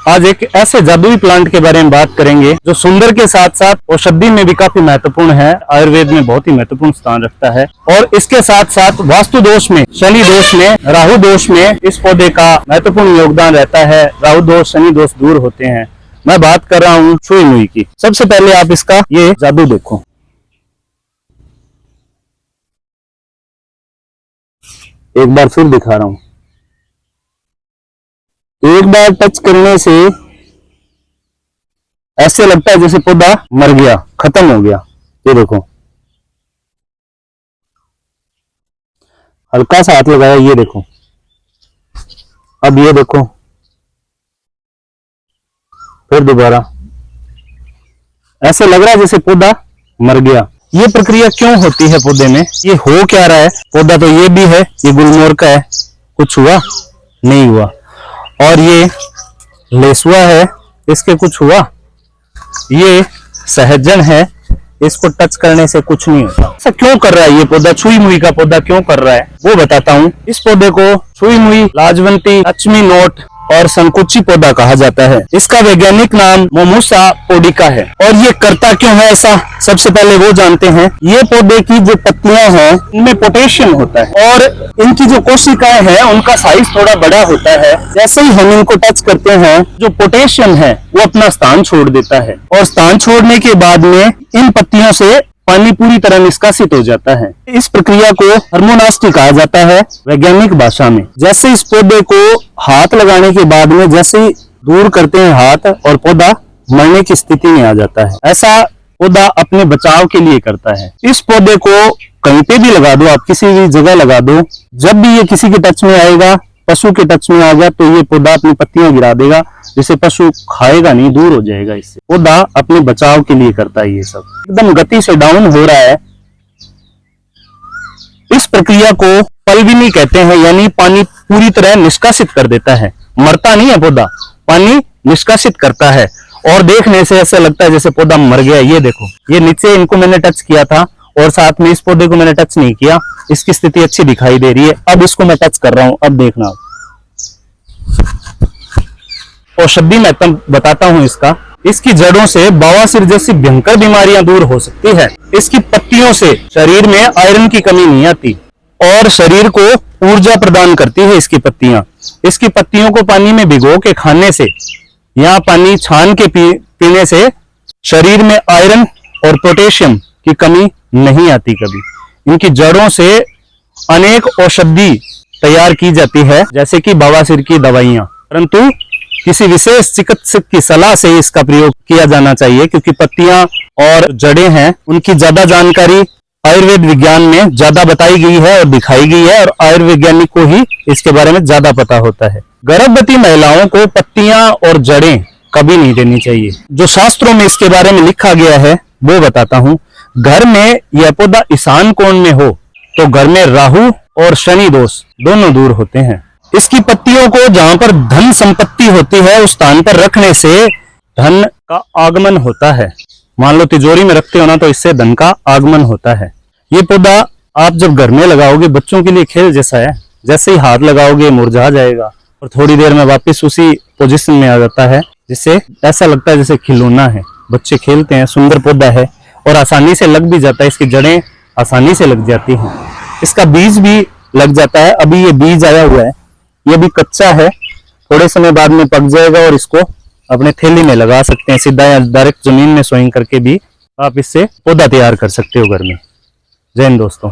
आज एक ऐसे जादुई प्लांट के बारे में बात करेंगे जो सुंदर के साथ साथ औषधि में भी काफी महत्वपूर्ण है, आयुर्वेद में बहुत ही महत्वपूर्ण स्थान रखता है। और इसके साथ साथ वास्तु दोष में, शनि दोष में, राहु दोष में इस पौधे का महत्वपूर्ण योगदान रहता है। राहु दोष, शनि दोष दूर होते हैं। मैं बात कर रहा हूँ छुई मुई की। सबसे पहले आप इसका ये जादू देखो। एक बार फिर दिखा रहा हूं। एक बार टच करने से ऐसे लगता है जैसे पौधा मर गया, खत्म हो गया। ये देखो, हल्का सा हाथ लगाया, ये देखो। अब ये देखो, फिर दोबारा ऐसे लग रहा है जैसे पौधा मर गया। ये प्रक्रिया क्यों होती है पौधे में? ये हो क्या रहा है? पौधा तो ये भी है, ये गुलमोहर का है, कुछ हुआ नहीं हुआ। और ये लेसुआ है, इसके कुछ हुआ। ये सहजन है, इसको टच करने से कुछ नहीं होता। ऐसा क्यों कर रहा है ये पौधा? छुई मुई का पौधा क्यों कर रहा है वो बताता हूँ। इस पौधे को छुई मुई, लाजवंती, लक्ष्मी नोट और संकुची पौधा कहा जाता है। इसका वैज्ञानिक नाम मोमुसा पोडिका है। और ये करता क्यों है ऐसा, सबसे पहले वो जानते हैं। ये पौधे की जो पत्तियां हैं इनमें पोटेशियम होता है और इनकी जो कोशिकाएं हैं उनका साइज थोड़ा बड़ा होता है। जैसे ही हम इनको टच करते हैं, जो पोटेशियम है वो अपना स्थान छोड़ देता है और स्थान छोड़ने के बाद में इन पत्तियों से पानी पूरी तरह निष्कासित हो जाता है। इस प्रक्रिया को हार्मोनास्टी कहा जाता है वैज्ञानिक भाषा में। जैसे इस पौधे को हाथ लगाने के बाद में जैसे ही दूर करते हैं हाथ, और पौधा मरने की स्थिति में आ जाता है। ऐसा पौधा अपने बचाव के लिए करता है। इस पौधे को कहीं पे भी लगा दो, आप किसी भी जगह लगा दो, जब भी ये किसी के टच में आएगा, पशु के टच में आ गया तो ये पौधा अपनी पत्तियां गिरा देगा, जिसे पशु खाएगा नहीं, दूर हो जाएगा। इससे पौधा अपने बचाव के लिए करता है। ये सब एकदम गति से डाउन हो रहा है। इस प्रक्रिया को पल्विनी कहते हैं, यानी पानी पूरी तरह निष्कासित कर देता है। मरता नहीं है पौधा, पानी निष्कासित करता है। और देखने से ऐसा लगता है जैसे पौधा मर गया। ये देखो, ये नीचे इनको मैंने टच किया था और साथ में इस पौधे को मैंने टच नहीं किया। इसकी स्थिति अच्छी दिखाई दे रही है। अब इसको मैं टच कर रहा हूं, अब देखना। औषधि मैं बताता हूं इसका। इसकी जड़ों से बवासीर जैसी भयंकर बीमारियां दूर हो सकती है। इसकी पत्तियों से शरीर में आयरन की कमी नहीं आती और शरीर को ऊर्जा प्रदान करती है इसकी पत्तियां। इसकी पत्तियों को पानी में भिगो के खाने से या पानी छान के पीने से शरीर में आयरन और पोटेशियम की कमी नहीं आती कभी। इनकी जड़ों से अनेक औषधि तैयार की जाती है, जैसे कि बवासीर की दवाइयां, परंतु किसी विशेष चिकित्सक की सलाह से इसका प्रयोग किया जाना चाहिए, क्योंकि पत्तियां और जड़ें हैं उनकी ज्यादा जानकारी आयुर्वेद विज्ञान में ज्यादा बताई गई है और दिखाई गई है, और आयुर्वैज्ञानिक को ही इसके बारे में ज्यादा पता होता है। गर्भवती महिलाओं को पत्तियां और जड़ें कभी नहीं देनी चाहिए। जो शास्त्रों में इसके बारे में लिखा गया है वो बताता हूँ। घर में यह पौधा ईशान कोण में हो तो घर में राहु और शनि दोष दोनों दूर होते हैं। इसकी पत्तियों को जहां पर धन संपत्ति होती है उस स्थान पर रखने से धन का आगमन होता है। मान लो तिजोरी में रखते हो ना, तो इससे धन का आगमन होता है। ये पौधा आप जब घर में लगाओगे, बच्चों के लिए खेल जैसा है। जैसे ही हाथ लगाओगे मुरझा जाएगा और थोड़ी देर में वापस उसी पोजीशन में आ जाता है, जिससे ऐसा लगता है जैसे खिलौना है, बच्चे खेलते हैं। सुंदर पौधा है और आसानी से लग भी जाता है। इसकी जड़ें आसानी से लग जाती हैं। इसका बीज भी लग जाता है। अभी ये बीज आया हुआ है, ये भी कच्चा है, थोड़े समय बाद में पक जाएगा और इसको अपने थैली में लगा सकते हैं। सीधा या डायरेक्ट जमीन में सोइंग करके भी आप इससे पौधा तैयार कर सकते हो घर में। जय हिंद दोस्तों।